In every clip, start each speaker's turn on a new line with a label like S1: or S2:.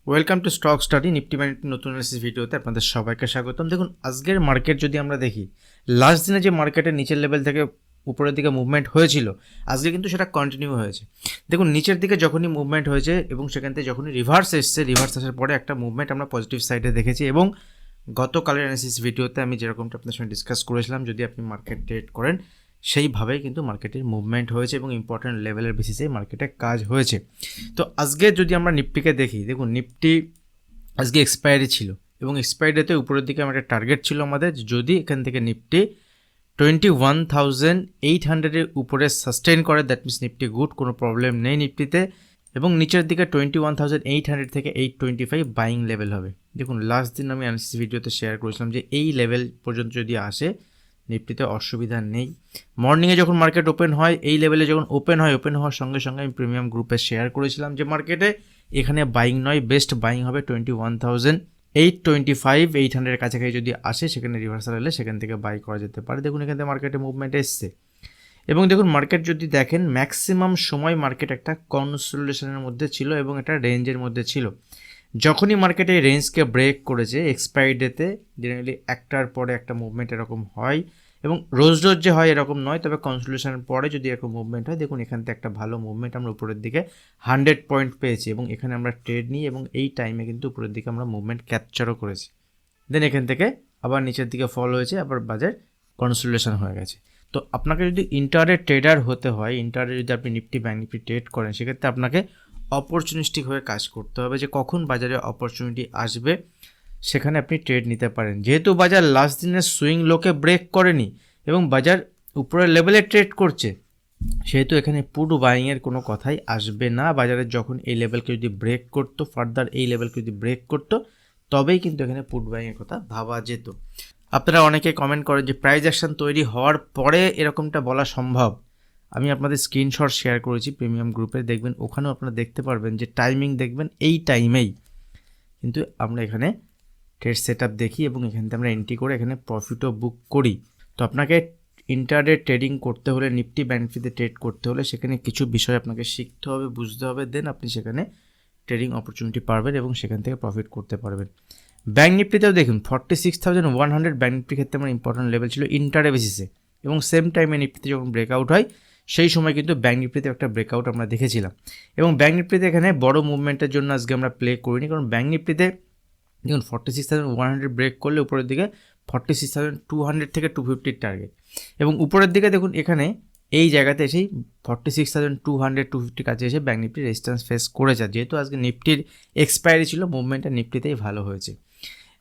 S1: Welcome to stock study Nifty Bank Nifty নতুন analysis ভিডিওতে আপনাদের সবাইকে স্বাগতম। দেখুন আজকের মার্কেট যদি আমরা দেখি, লাস্ট দিনে যে মার্কেটের নিচের লেভেল থেকে উপরের দিকে মুভমেন্ট হয়েছিল, আজকে কিন্তু সেটা কন্টিনিউ হয়েছে। দেখুন নিচের দিকে যখনই মুভমেন্ট হয়েছে এবং সেখান থেকে যখনই রিভার্স এসছে, রিভার্স আসার পরে একটা মুভমেন্ট আমরা পজিটিভ সাইডে দেখেছি। এবং গতকালের অ্যানালিসিস ভিডিওতে আমি যেরকমটা আপনার সঙ্গে ডিসকাস করেছিলাম, যদি আপনি মার্কেট ট্রেড করেন সেইভাবেই কিন্তু মার্কেটের মুভমেন্ট হয়েছে এবং ইম্পর্টেন্ট লেভেলের বেসিসে মার্কেটে কাজ হয়েছে। তো আজকে যদি আমরা নিফটিকে দেখি, দেখুন নিফটি আজকে এক্সপায়ারি ছিল এবং এক্সপায়ারিতে উপরের দিকে আমার একটা টার্গেট ছিল আমাদের, যদি এখান থেকে নিফটি 21,800-এর উপরে সাস্টেন করে, দ্যাট মিনস নিফটি গুড, কোনো প্রবলেম নেই নিফটিতে। এবং নিচের দিকে 21,800 থেকে 825 বাইং লেভেল হবে। দেখুন লাস্ট দিন আমি অ্যানালিসিস ভিডিওতে শেয়ার করেছিলাম যে এই লেভেল পর্যন্ত যদি আসে নিফটিতে অসুবিধা নেই। মর্নিংয়ে যখন মার্কেট ওপেন হয়, এই লেভেলে যখন ওপেন হওয়ার সঙ্গে সঙ্গে আমি প্রিমিয়াম গ্রুপে শেয়ার করেছিলাম যে মার্কেটে এখানে বাইং নয়, বেস্ট বাইং হবে 21,825-800-এর কাছাকাছি যদি আসে, সেখানে রিভার্সাল এলে সেখান থেকে বাই করা যেতে পারে। দেখুন এখান থেকে মার্কেটে মুভমেন্ট এসছে এবং দেখুন মার্কেট যদি দেখেন ম্যাক্সিমাম সময় মার্কেট একটা কনসোলিডেশনের মধ্যে ছিল এবং একটা রেঞ্জের মধ্যে ছিল। যখনই মার্কেট এই রেঞ্জকে ব্রেক করেছে, এক্সপায়ারি ডেতে জেনারেলি একটার পরে একটা মুভমেন্ট এরকম হয় এবং রোজ যে হয় এরকম নয়, তবে কনসোলিডেশনের পরে যদি এরকম মুভমেন্ট হয়, দেখুন এখান থেকে একটা ভালো মুভমেন্ট আমরা উপরের দিকে 100 পয়েন্ট পেয়েছি এবং এখানে আমরা ট্রেড নিই এবং এই টাইমে কিন্তু উপরের দিকে আমরা মুভমেন্ট ক্যাপচারও করেছি। দেন এখান থেকে আবার নিচের দিকে ফল হয়েছে, আবার বাজার কনসোলিডেশন হয়ে গেছে। তো আপনাকে যদি ইন্টারডে ট্রেডার হতে হয়, ইন্টারডে যদি আপনি নিফটি ব্যাংক নিফটি ট্রেড করেন, সেক্ষেত্রে আপনাকে অপরচুনিস্টিক হয়ে কাজ করতে হবে যে কখন বাজারে অপরচুনিটি আসবে সেখানে আপনি ট্রেড নিতে পারেন। যেহেতু বাজার লাস্ট দিনের সুইং লোকে ব্রেক করেনি এবং বাজার উপরের লেভেলে ট্রেড করছে, সেহেতু এখানে পুট বাইংয়ের কোনো কথাই আসবে না। বাজারে যখন এই লেভেলকে যদি ব্রেক করতো, ফার্দার এই লেভেলকে যদি ব্রেক করতো, তবেই কিন্তু এখানে পুট বাইংয়ের কথা ভাবা যেত। আপনারা অনেকে কমেন্ট করেন যে প্রাইস অ্যাকশন তৈরি হওয়ার পরে এরকমটা বলা সম্ভব। আমি আপনাদের স্ক্রিনশট শেয়ার করেছি প্রিমিয়াম গ্রুপে, দেখবেন ওখানেও আপনারা দেখতে পারবেন যে টাইমিং দেখবেন এই টাইমেই কিন্তু আমরা এখানে ট্রেড সেট আপ দেখি এবং এখান থেকে আমরা এন্ট্রি করে এখানে প্রফিটও বুক করি। তো আপনাকে ইন্টারডে ট্রেডিং করতে হলে, নিফটি ব্যাংক নিফটিতে ট্রেড করতে হলে সেখানে কিছু বিষয় আপনাকে শিখতে হবে, বুঝতে হবে, দেন আপনি সেখানে ট্রেডিং অপরচুনিটি পারবেন এবং সেখান থেকে প্রফিট করতে পারবেন। ব্যাংক নিফটিতেও দেখুন 46,100 ব্যাংক নিফটির ক্ষেত্রে আমার ইম্পর্টেন্ট লেভেল ছিল ইন্টারডে বেসিসে এবং সেম টাইমে নিফটিতে যখন ব্রেকআউট হয় সেই সময় কিন্তু ব্যাংক নিফটিতে একটা ব্রেকআউট আমরা দেখেছিলাম এবং ব্যাংক নিফটিতে এখানে বড় মুভমেন্টের জন্য আজকে আমরা প্লে করিনি, কারণ ব্যাংক নিফটিতে দেখুন 46,100 ব্রেক করলে উপরের দিকে 46,200 থেকে 250 টার্গেট এবং উপরের দিকে দেখুন এখানে এই জায়গাতে এসেই 46,200-250 কাছে এসে ব্যাংক নিফটি রেজিস্ট্যান্স ফেস করেছে। যেহেতু আজকে নিফটির এক্সপায়ারি ছিল, মুভমেন্টটা নিফটিতেই ভালো হয়েছে।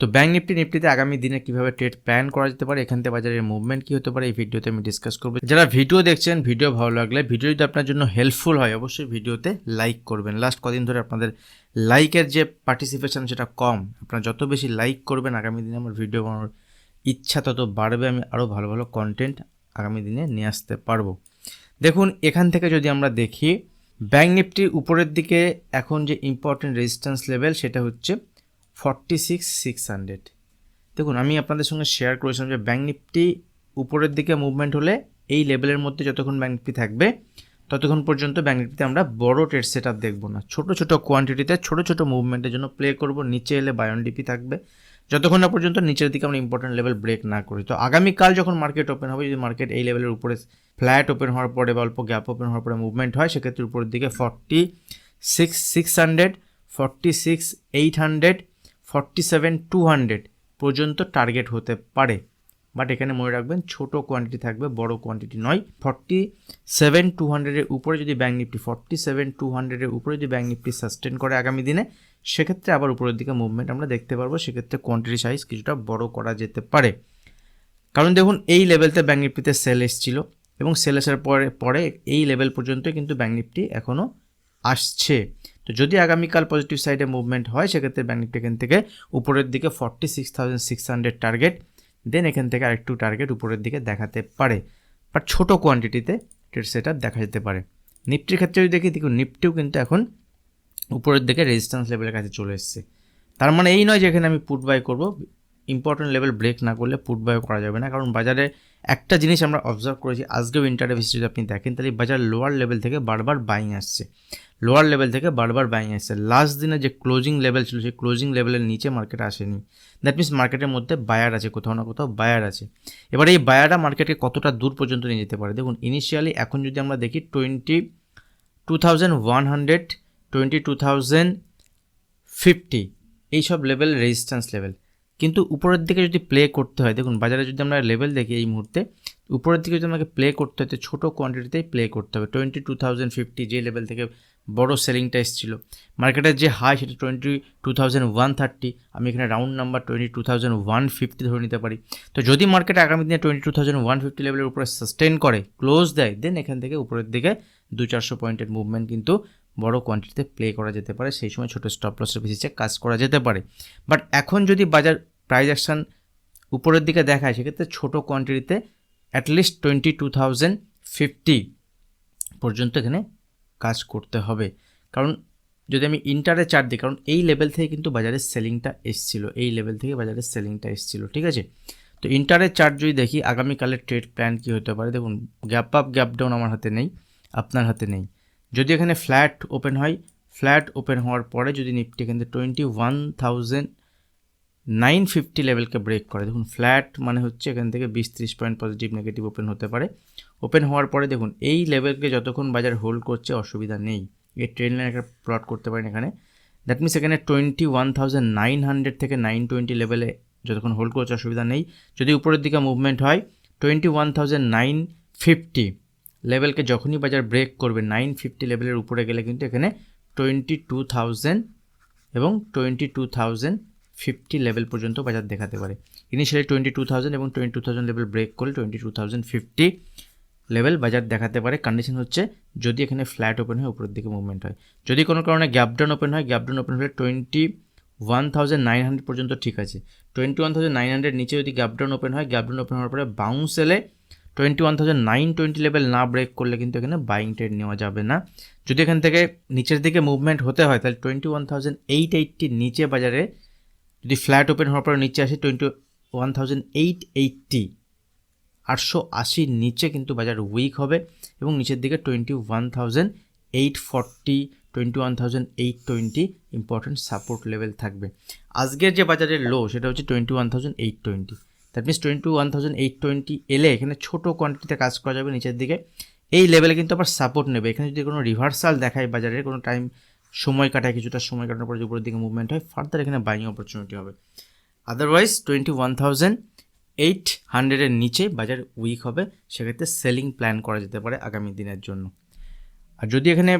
S1: তো ব্যাংক নিফটিতে আগামী দিনে কীভাবে ট্রেড প্ল্যান করা যেতে পারে, এখান থেকে বাজারের মুভমেন্ট কী হতে পারে, এই ভিডিওতে আমি ডিসকাস করবো। যারা ভিডিও দেখছেন, ভিডিও ভালো লাগলে, ভিডিও যদি আপনার জন্য হেল্পফুল হয়, অবশ্যই ভিডিওতে লাইক করবেন। লাস্ট কদিন ধরে আপনাদের লাইকের যে পার্টিসিপেশন সেটা কম, আপনারা যত বেশি লাইক করবেন আগামী দিনে আমার ভিডিও বানানোর ইচ্ছা তত বাড়বে, আমি আরও ভালো ভালো কন্টেন্ট আগামী দিনে নিয়ে আসতে পারবো। দেখুন এখান থেকে যদি আমরা দেখি ব্যাংক নিফটির উপরের দিকে এখন যে ইম্পর্টেন্ট রেজিস্ট্যান্স লেভেল সেটা হচ্ছে 46,600। দেখুন আমি আপনাদের সঙ্গে শেয়ার করেছিলাম যে ব্যাংক নিফটি উপরের দিকে মুভমেন্ট হলে এই লেভেলের মধ্যে যতক্ষণ ব্যাংক নিফটি থাকবে ততক্ষণ পর্যন্ত ব্যাংক নিফটিতে আমরা বড় ট্রেড সেট আপ দেখবো না, ছোটো কোয়ান্টিটিতে ছোটো মুভমেন্টের জন্য প্লে করব। নিচে এলে বাই অন ডিপি থাকবে যতক্ষণ না পর্যন্ত নিচের দিকে আমরা ইম্পর্টেন্ট লেভেল ব্রেক না করি। তো আগামীকাল যখন মার্কেট ওপেন হবে, যদি মার্কেট এই লেভেলের উপরে ফ্ল্যাট ওপেন হওয়ার পরে বা অল্প গ্যাপ ওপেন হওয়ার পরে মুভমেন্ট হয়, সেক্ষেত্রে উপরের দিকে 46,600, 46,800, 47,200 পর্যন্ত টার্গেট হতে পারে। বাট এখানে মনে রাখবেন ছোটো কোয়ান্টিটি থাকবে, বড় কোয়ান্টিটি নয়। 47,200-এর উপরে যদি ব্যাংক নিফটি 47,200-এর উপরে যদি ব্যাংক নিফটি সাস্টেন করে আগামী দিনে, সেক্ষেত্রে আবার উপরের দিকে মুভমেন্ট আমরা দেখতে পারবো। সেক্ষেত্রে কোয়ান্টিটি সাইজ কিছুটা বড় করা যেতে পারে, কারণ দেখুন এই লেভেলতে ব্যাংক নিফটিতে সেল এসেছিল এবং সেল আসার পরে এই লেভেল পর্যন্ত কিন্তু ব্যাংক নিফটি এখনও আসছে। তো যদি আগামীকাল পজিটিভ সাইডে মুভমেন্ট হয়, সেক্ষেত্রে ব্যাংক নিফটি এখান থেকে উপরের দিকে 46,600 টার্গেট, দেন এখান থেকে আরেকটু টার্গেট উপরের দিকে দেখাতে পারে, বাট ছোটো কোয়ান্টিটিতে ট্রেড সেট আপ দেখা যেতে পারে। নিফটির ক্ষেত্রে যদি দেখি, দেখুন নিফটিও কিন্তু এখন উপরের দিকে রেজিস্ট্যান্স লেভেলের কাছে চলে এসেছে। তার মানে এই নয় যে এখানে আমি পুট বাই করবো, ইম্পর্টেন্ট লেভেল ব্রেক না করলে পুট বাই করা যাবে না, কারণ বাজারে একটা জিনিস আমরা অবজার্ভ করেছি, আজকেও ইন্টারডে বেসিস যদি আপনি দেখেন তাহলে বাজার লোয়ার লেভেল থেকে বারবার বাইং আসছে, লোয়ার লেভেল থেকে বারবার বাইং আসছে। লাস্ট দিনে যে ক্লোজিং লেভেল ছিল সেই ক্লোজিং লেভেলের নিচে মার্কেট আসেনি, দ্যাট মিনস মার্কেটের মধ্যে বায়ার আছে, কোথাও না কোথাও বায়ার আছে। এবার এই বায়াররা মার্কেটকে কতটা দূর পর্যন্ত নিয়ে যেতে পারে, দেখুন ইনিশিয়ালি এখন যদি আমরা দেখি 22,100, 22,050 এইসব লেভেল রেজিস্ট্যান্স লেভেল, কিন্তু উপরের দিকে যদি প্লে করতে হয়, দেখুন বাজারে যদি আমরা লেভেল দেখি এই মুহূর্তে উপরের দিকে যদি আমাকে প্লে করতে হয় তো ছোটো কোয়ান্টিটিতেই প্লে করতে হবে। 22,050 যে লেভেল থেকে বড় সেলিংটা এসেছিলো, মার্কেটের যে হাই সেটা 22,130, আমি এখানে রাউন্ড নাম্বার 22,150 ধরে নিতে পারি। তো যদি মার্কেট আগামী দিনে 22,150 লেভেলের উপরে সাস্টেন করে, ক্লোজ দেয়, দেন এখান থেকে উপরের দিকে 200-400 পয়েন্টের মুভমেন্ট কিন্তু বড় কোয়ান্টিটিতে প্লে করা যেতে পারে, সেই সময় ছোটো স্টপ লসের বেসিসে কাজ করা যেতে পারে। বাট এখন যদি বাজার প্রাইস অ্যাকশন উপরের দিকে দেখায় সেক্ষেত্রে ছোটো কোয়ান্টিটিতে অ্যাটলিস্ট 22,050 পর্যন্ত এখানে কাজ করতে হবে। কারণ যদি আমি ইন্টারে চার্ট দিই, কারণ এই লেভেল থেকে কিন্তু বাজারের সেলিংটা এসেছিল, এই লেভেল থেকে বাজারের সেলিংটা এসেছিল, ঠিক আছে। তো ইন্টারের চার্ট যদি দেখি আগামীকালের ট্রেড প্ল্যান কী হতে পারে, দেখুন গ্যাপ আপ গ্যাপ ডাউন আমার হাতে নেই, আপনার হাতে নেই। যদি এখানে ফ্ল্যাট ওপেন হয়, ফ্ল্যাট ওপেন হওয়ার পরে যদি নিফটি এখান থেকে 21,950 লেভেলকে ব্রেক করে, দেখুন ফ্ল্যাট মানে হচ্ছে এখান থেকে 20-30 পয়েন্ট পজিটিভ নেগেটিভ ওপেন হতে পারে। ওপেন হওয়ার পরে দেখুন এই লেভেলকে যতক্ষণ বাজার হোল্ড করছে অসুবিধা নেই, এই ট্রেন লাইন একটা প্লট করতে পারেন এখানে, দ্যাট মিনস এখানে 21,900 থেকে 920 লেভেলে যতক্ষণ হোল্ড করছে অসুবিধা নেই। যদি উপরের দিকে মুভমেন্ট হয় 21,950 লেভেলকে যখনই বাজার ব্রেক করবে, 950 লেভেলের উপরে গেলে কিন্তু এখানে 22,000 এবং 22,050 লেভেল পর্যন্ত বাজার দেখাতে পারে। ইনিশিয়ালি 22,000 এবং 22,000 লেভেল ব্রেক করলে 22,050 লেভেল বাজার দেখাতে পারে। কন্ডিশন হচ্ছে যদি এখানে ফ্ল্যাট ওপেন হয়, উপরের দিকে মুভমেন্ট হয়। যদি কোনো কারণে গ্যাপ ডাউন ওপেন হয়, গ্যাপ ডাউন ওপেন হলে 21,900 পর্যন্ত ঠিক আছে। 21,900 নিচে যদি গ্যাপ ডাউন ওপেন হয়, গ্যাপ ডাউন ওপেন হওয়ার পরে বাউন্স এলে 21,920 লেভেল না ব্রেক করলে কিন্তু এখানে বাইং ট্রেড নেওয়া যাবে না। যদি এখান থেকে নিচের দিকে মুভমেন্ট হতে হয় তাহলে 21,880 নিচে বাজারে যদি ফ্ল্যাট ওপেন হওয়ার পরে নিচে আসে 21,880, 880 নিচে কিন্তু বাজার উইক হবে এবং নিচের দিকে 21,840, 21,820 ইম্পর্টেন্ট সাপোর্ট লেভেল থাকবে। আজকের যে বাজারের লো সেটা হচ্ছে 21,820, দ্যাট মিনস 21,820 এলে এখানে ছোটো কোয়ান্টিটিতে কাজ করা যাবে নিচের দিকে। এই লেভেলে কিন্তু আবার সাপোর্ট নেবে, এখানে যদি কোনো রিভার্সাল দেখায় বাজারের কোনো টাইম সময় কাটায়, কিছুটা সময় কাটানোর পরে উপরের দিকে মুভমেন্ট হয়, ফার্দার এখানে বাইং অপরচুনিটি হবে। আদারওয়াইজ 21,800 এর নিচে বাজার উইক হবে, সেক্ষেত্রে সেলিং প্ল্যান করা যেতে পারে আগামী দিনের জন্য। আর যদি এখানে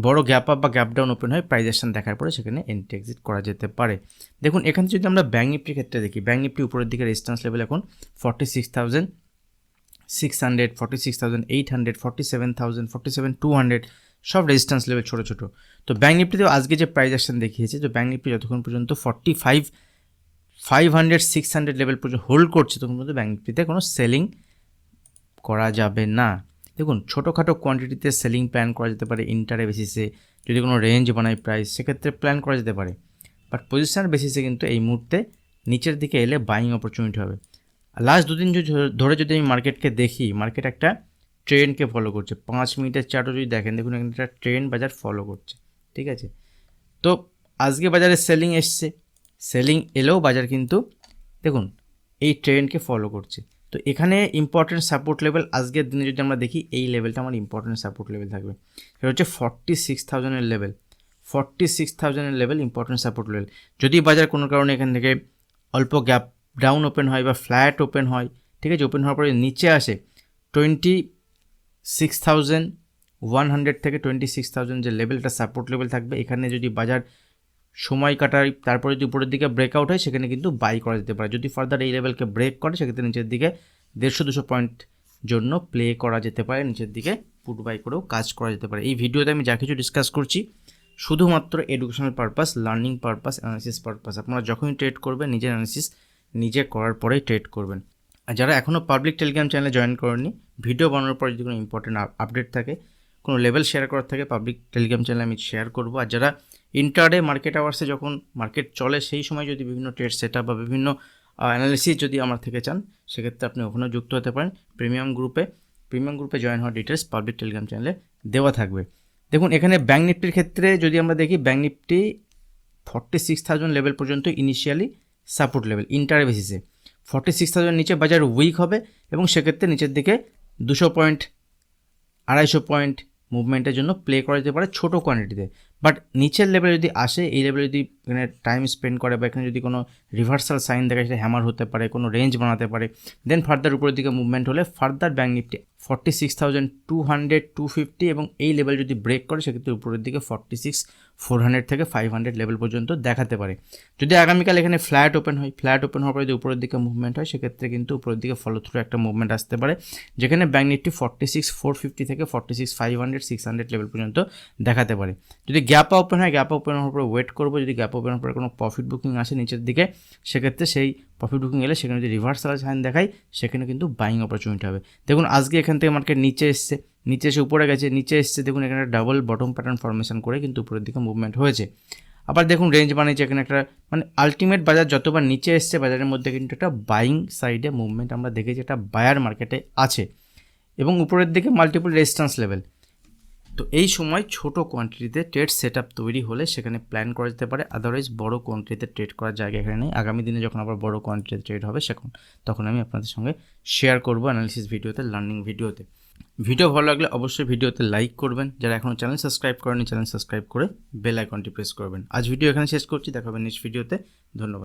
S1: বড় গ্যাপ আপ বা গ্যাপ ডাউন ওপেন হয়, প্রাইস অ্যাকশন দেখার পরে সেখানে এন্ট্রি এক্সিট করা যেতে পারে। দেখুন এখানে যদি আমরা ব্যাঙ্ক নিফটির ক্ষেত্রে দেখি, ব্যাঙ্ক নিফটি উপরের দিকে রেজিস্ট্যান্স লেভেল এখন 46,600, 46,800, 47,000, 47,200 সব রেজিস্ট্যান্স লেভেল ছোটো ছোটো। তো ব্যাঙ্ক নিফটিতেও আজকে যে প্রাইস অ্যাকশন দেখিয়েছে, তো ব্যাঙ্ক নিফটি যতক্ষণ পর্যন্ত 45,500, 600 লেভেল পর্যন্ত হোল্ড করছে তখন পর্যন্ত ব্যাঙ্ক নিফটিতে কোনো সেলিং করা যাবে না। দেখুন ছোটোখাটো কোয়ান্টিটিতে সেলিং প্ল্যান করা যেতে পারে ইন্টারে বেসিসে, যদি কোনো রেঞ্জ বানায় প্রাইস সেক্ষেত্রে প্ল্যান করা যেতে পারে, বাট পজিশনাল বেসিসে কিন্তু এই মুহূর্তে নিচের দিকে এলে বাইং অপরচুনিটি হবে। লাস্ট দুদিন ধরে যদি আমি মার্কেটকে দেখি, মার্কেট একটা ট্রেন্ডকে ফলো করছে, 5 মিনিটের চার্টও যদি দেখেন, দেখুন এখানে একটা ট্রেন্ড বাজার ফলো করছে, ঠিক আছে। তো আজকে বাজারে সেলিং এসছে, সেলিং এলেও বাজার কিন্তু দেখুন এই ট্রেন্ডকে ফলো করছে। তো এখানে ইম্পর্টেন্ট সাপোর্ট লেভেল আজকের দিনে যদি আমরা দেখি, এই লেভেলটা আমার ইম্পর্টেন্ট সাপোর্ট লেভেল থাকবে, এটা হচ্ছে 46,000 level, 46,000 level important support level. যদি বাজার কোনো কারণে এখান থেকে অল্প গ্যাপ ডাউন ওপেন হয় বা ফ্ল্যাট ওপেন হয়, ঠিক আছে, ওপেন হওয়ার পরে নিচে আসে 26,100 থেকে 26,000 যে লেভেলটা সাপোর্ট লেভেল থাকবে, এখানে যদি বাজার সময় কাটায় তারপরে যদি উপরের দিকে ব্রেকআউট হয় সেখানে কিন্তু বাই করা যেতে পারে। যদি ফার্দার এই লেভেলকে ব্রেক করে সেক্ষেত্রে নিচের দিকে 150-200 পয়েন্ট জন্য প্লে করা যেতে পারে, নিচের দিকে পুট বাই করেও কাজ করা যেতে পারে। এই ভিডিওতে আমি যা কিছু ডিসকাস করছি শুধুমাত্র educational purpose, learning purpose, analysis purpose. আপনারা যখনই ট্রেড করবেন নিজের অ্যানালিসিস নিজে করার পরেই ট্রেড করবেন। আর যারা এখনও পাবলিক টেলিগ্রাম চ্যানেলে জয়েন করেননি, ভিডিও বানানোর পরে যদি কোনো ইম্পর্টেন্ট আপডেট থাকে, কোনো লেভেল শেয়ার করার থাকে, পাবলিক টেলিগ্রাম চ্যানেলে আমি শেয়ার করব। আর যারা ইন্টারডে মার্কেট আওয়ার্সে যখন মার্কেট চলে সেই সময় যদি বিভিন্ন ট্রেড সেট আপ বা বিভিন্ন অ্যানালিসিস যদি আমার থেকে চান সেক্ষেত্রে আপনি ওখানেও যুক্ত হতে পারেন। প্রিমিয়াম গ্রুপে জয়েন হওয়ার ডিটেলস পাবলিক টেলিগ্রাম চ্যানেলে দেওয়া থাকবে। দেখুন এখানে ব্যাঙ্ক নিফটির ক্ষেত্রে যদি আমরা দেখি, ব্যাঙ্ক নিফটি 46,000 লেভেল পর্যন্ত ইনিশিয়ালি সাপোর্ট লেভেল ইন্টার বেসিসে। 46,000 নিচে বাজার উইক হবে এবং সেক্ষেত্রে নিচের দিকে 200 পয়েন্ট 250 পয়েন্ট মুভমেন্টের জন্য প্লে করা যেতে পারে ছোটো কোয়ান্টিটিতে। বাট নিচের লেভেলে যদি আসে, এই লেভেলে যদি এখানে টাইম স্পেন্ড করে বা এখানে যদি কোনো রিভার্সাল সাইন দেখে, সেটা হ্যামার হতে পারে, কোনো রেঞ্জ বানাতে পারে, দেন ফার্দার উপরের দিকে মুভমেন্ট হলে ফার্দার ব্যাঙ্ক নিফটি 46,200 250 এবং এই লেভেল যদি ব্রেক করে সেক্ষেত্রে উপরের দিকে 46,400 থেকে 500 লেভেল পর্যন্ত দেখাতে পারে। যদি আগামীকাল এখানে ফ্ল্যাট ওপেন হওয়ার পরে যদি উপরের দিকে মুভমেন্ট হয় সেক্ষেত্রে কিন্তু উপরের দিকে ফলো থ্রু একটা মুভমেন্ট আসতে পারে, যেখানে ব্যাঙ্ক নিফটি 46,450 থেকে 46,500 600 লেভেল পর্যন্ত দেখাতে পারে। যদি গ্যাপ ওপেন হওয়ার পরে ওয়েট করবো, যদি গ্যাপ ওপেন হওয়ার পরে কোনো প্রফিট বুকিং আসে নিচের দিকে সেক্ষেত্রে সেই প্রফিট বুকিং এলে সেখানে যদি রিভার্সাল সাইন দেখায় সেখানে কিন্তু বাইং অপরচুনিটি হবে। দেখুন আজকে এখান থেকে মার্কেট নিচে এসে উপরে গেছে, দেখুন এখানে ডাবল বটম প্যাটার্ন ফর্মেশন করে কিন্তু উপরের দিকে মুভমেন্ট হয়েছে। আবার দেখুন রেঞ্জ বানিয়েছে এখানে একটা, মানে আলটিমেট বাজার যতবার নিচে এসছে বাজারের মধ্যে কিন্তু একটা বাইং সাইডে মুভমেন্ট আমরা দেখেছি, একটা বায়ার মার্কেটে আছে এবং উপরের দিকে মাল্টিপল রেজিস্ট্যান্স লেভেল। তো এই সময় ছোট কোয়ান্টিটিতে ট্রেড সেট আপ তৈরি হলে সেখানে প্ল্যান করা যেতে পারে, আদারওয়াইজ বড় কোয়ান্টিটিতে ট্রেড করার জায়গা এখানে নেই। আগামী দিনে যখন আবার বড় কোয়ান্টিটিতে ট্রেড হবে তখন আমি আপনাদের সঙ্গে শেয়ার করবো অ্যানালিসিস ভিডিওতে, লার্নিং ভিডিওতে। ভিডিও ভালো লাগলে অবশ্যই ভিডিওতে লাইক করবেন, যারা এখনও চ্যানেল সাবস্ক্রাইব করেনি চ্যানেল সাবস্ক্রাইব করে বেল আইকনটি প্রেস করবেন। আজ ভিডিও এখানে শেষ করছি, দেখা হবে নেক্সট ভিডিওতে। ধন্যবাদ।